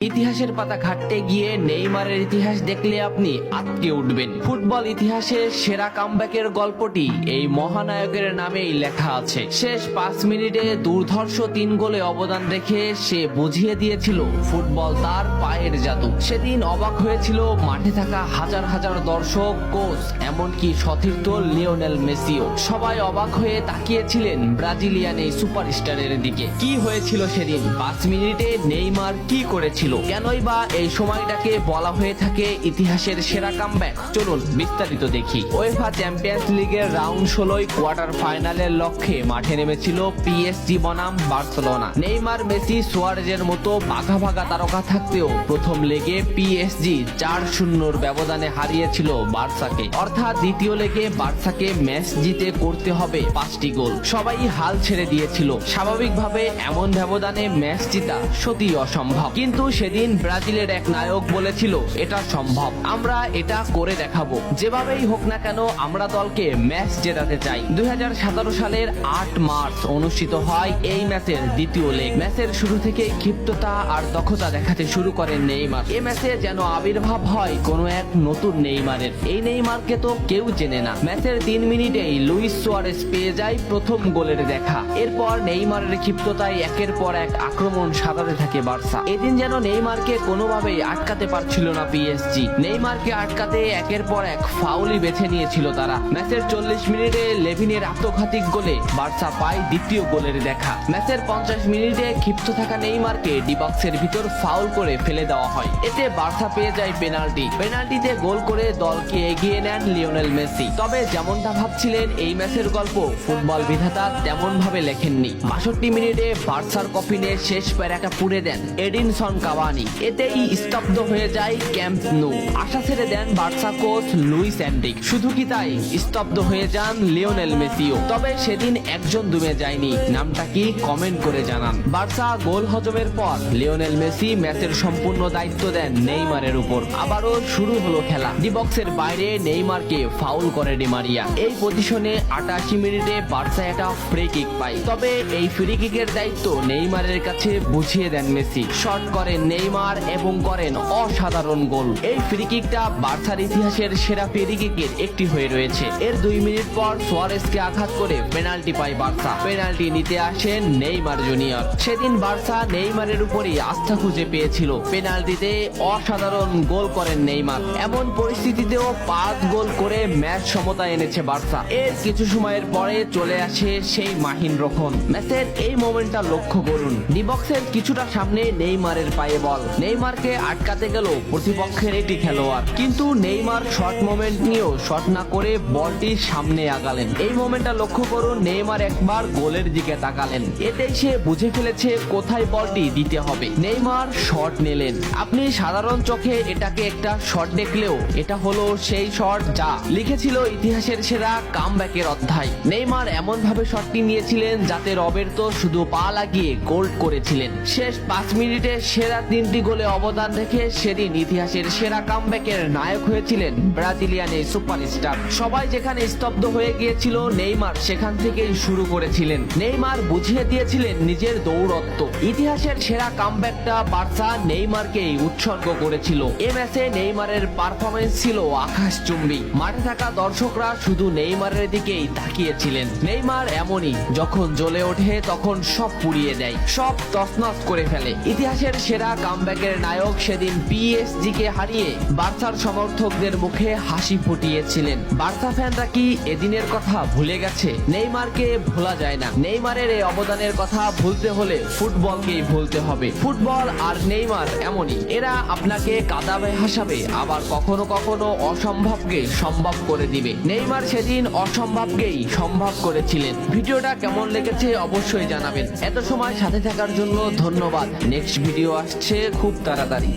ইতিহাসের পাতা ঘাটতে গিয়ে নেইমারের ইতিহাস দেখলে আপনি আঁতকে উঠবেন। ফুটবল ইতিহাসে সেরা কামব্যাকের গল্পটি এই মহানায়কের নামেই লেখা আছে। শেষ 5 মিনিটে দুর্ধর্ষ 3 গোলে অবদান রেখে সে বুঝিয়ে দিয়েছিল ফুটবল তার পায়ের জাদু। সেদিন অবাক হয়েছিল মাঠে থাকা হাজার হাজার দর্শক, কোচ, এমনকি সতীর্থ লিওনেল মেসিও। সবাই অবাক হয়ে তাকিয়েছিলেন ব্রাজিলিয়ান এই সুপারস্টারের দিকে। কি হয়েছিল সেদিন? 5 মিনিটে নেইমার কি করেছিল? কেনই বা এই সময়টাকে বলা হয়ে থাকে ইতিহাসের সেরা কামব্যাক? চলুন বিস্তারিত দেখি। উয়েফা চ্যাম্পিয়ন্স লিগের রাউন্ড 16 কোয়ার্টার ফাইনালের লক্ষ্যে মাঠে নেমেছিল পিএসজি বনাম বার্সেলোনা। নেইমার, মেসি, সুয়ারেজের মতো ভাগা ভাগা তারকা থাকতেও প্রথম লেগে পিএসজি 4-0 ব্যবধানে হারিয়েছিল বার্সাকে। অর্থাৎ দ্বিতীয় লেগে বার্সাকে ম্যাচ জিতে করতে হবে 5টি গোল। সবাই হাল ছেড়ে দিয়েছিল। স্বাভাবিকভাবে এমন ব্যবধানে ম্যাচ জিতা সত্যিই অসম্ভব, কিন্তু সেদিন ব্রাজিলের এক নায়ক বলেছিল এটা সম্ভব, আমরা এটা করে দেখাবো। যেভাবেই হোক না কেন আমরা দলকে ম্যাচ জেতাতে চাই। 2017 সালের 8 মার্চ অনুষ্ঠিত হয় এই ম্যাচের দ্বিতীয় লেগ। ম্যাচের শুরু থেকে ক্ষিপ্ততা আর দক্ষতা দেখাতে শুরু করেন নেইমার। এই ম্যাচে যেন আবির্ভাব হয় কোনো এক নতুন নেইমারের। এই নেইমারকে তো কেউ চেনে না। ম্যাচের 3 মিনিটেই লুইস সুয়ারেজ পেয়ে যায় প্রথম গোলের দেখা। এরপর নেইমারের ক্ষিপ্ততায় একের পর এক আক্রমণ সাজাতে থাকে বার্সা। এদিন যেন নেইমারকে কোনোভাবেই আটকাতে পারছিল না পিএসজি। নেইমারকে আটকাতে একের পর এক ফাউলই বেছে নিয়েছিল তারা। ম্যাচের 40 মিনিটে লেভিনের আত্মঘাতিক গোলে বার্সা পায় দ্বিতীয় গোলের দেখা। ম্যাচের 50 মিনিটে ক্ষিপ্ত থাকা নেইমারকে ডি বক্সের ভিতর ফাউল করে ফেলে দেওয়া হয়। এতে বার্সা পেয়ে যায় পেনাল্টি। পেনাল্টিতে গোল করে দলকে এগিয়ে নেন লিওনেল মেসি। তবে যেমনটা ভাবছিলেন এই ম্যাচের গল্প ফুটবল বিধাতা তেমন ভাবে লেখেননি। 62 মিনিটে বার্সার কফিনে শেষ প্যারাটা পুড়ে দেন এডিনসন কাভানি। এতেই স্তব্ধ হয়ে যায় ক্যাম্প নু। আশা ছেড়ে দেন বার্সা কোচ লুইস এনরিক। শুধু কি তাই, স্তব্ধ হয়ে যান লিওনেল মেসিও। তবে সেদিন একজন দমে যায়নি। নামটা কি কমেন্ট করে জানান। বার্সা গোল হজমের পর লিওনেল মেসি ম্যাচের সম্পূর্ণ দায়িত্ব দেন নেইমারের উপর। আবারও শুরু হলো খেলা। ডি বক্সের বাইরে নেইমারকে ফাউল করে ডি মারিয়া। এই পজিশনে 88 মিনিটে বার্সা একটা ফ্রি কিক পায়। তবে এই ফ্রি কিকের দায়িত্ব নেইমারের কাছে বুঝিয়ে দেন মেসি। শট করেন নেইমার এবং করেন অসাধারণ গোল। এই ফ্রি কিকটা বার্সার ইতিহাসের সেরা ফ্রি কিকের একটি হয়ে রয়েছে। এর 2 মিনিট পর সুয়ারেজকে আঘাত করে পেনাল্টি পায় বার্সা। পেনাল্টি নিতে আসেন নেইমার জুনিয়র। সেদিন বার্সা নেইমারের উপরই আস্থা খুঁজে পেয়েছিল। পেনাল্টিতে অসাধারণ গোল করেন নেইমার। এমন পরিস্থিতিতেও 5 গোল করে ম্যাচ সমতা এনেছে বার্সা। এর কিছু সময়ের পরে চলে আসে সেই মাহিন রক্ষণ। ম্যাচের এই মোমেন্টটা লক্ষ্য করুন। ডি বক্সের কিছুটা সামনে নেইমারের পায়ে বল। নেইমারকে আটকাতে গেল প্রতিপক্ষের একটি খেলোয়াড়, কিন্তু নেইমার শর্ট মোমেন্ট নিয়েও শট না করে বলটি সামনে আগালেন। এই মোমেন্টটা লক্ষ্য করুন। নেইমার একবার গোলের দিকে তাকালেন। এতেই সে বুঝে ফেলেছে কোথায় বলটি দিতে হবে। নেইমার শট নিলেন। আপনি সাধারণ চোখে এটাকে একটা শট দেখলেও এটা হলো সেই শট যা লিখেছিল ইতিহাসের সেরা কামব্যাকের অধ্যায়। নেইমার এমন ভাবে শটটি নিয়েছিলেন যাতে রবের্তো শুধু পা লাগিয়ে গোল করেছিলেন। শেষ 5 মিনিটে সেরা 3টি গোলে অবদান রেখে সেদিন ইতিহাসের সেরা কামব্যাকের নায়ক হয়েছিলেন ব্রাজিলিয়ান এই সুপারস্টার। সবাই যেখানে স্তব্ধ হয়ে গিয়েছিল নেইমার সেখান থেকেই শুরু করেছিলেন। নেইমার বুঝিয়ে দিয়েছিলেন নিজের দৌড়ত্ব। ইতিহাসের সেরা কামব্যাকটা বার্সা নেইমারকেই উৎসর্গ করেছিল। এ ম্যাচে নেইমারের পারফরমেন্স ছিল আকাশচুম্বী। মাঠে থাকা দর্শকরা শুধু নেইমারের দিকেই তাকিয়েছিলেন। নেইমার এমনই, যখন জ্বলে ওঠে তখন সব পুড়িয়ে দেয়, সব তছনছ করে ফেলে। ইতিহাসের সেরা কামব্যাকের নায়ক সেদিন পিএসজি কে হারিয়ে বার্সার সমর্থকদের মুখে হাসি ফুটিয়েছিলেন। বার্সা ফ্যানরা কি এদিনের কথা ভুলে গেছে? নেইমারকে ভোলা যায় না। নেইমারের এই অবদানের কথা ভুলতে হলে ফুটবলকেই ভুলতে হবে। ফুটবল আর নেইমার এমনই, এরা আপনাকে কাঁদাবে, হাসাবে, আবার কখনো কখনো অসম্ভবকে সম্ভব করে দিবে। নেইমার সেদিন অসম্ভবকেই সম্ভব করেছিলেন। ভিডিওটা কেমন লেগেছে অবশ্যই জানাবেন। এত সময় সাথে থাকার জন্য ধন্যবাদ। নেক্সট ভিডিও আসছে খুব তাড়াতাড়ি।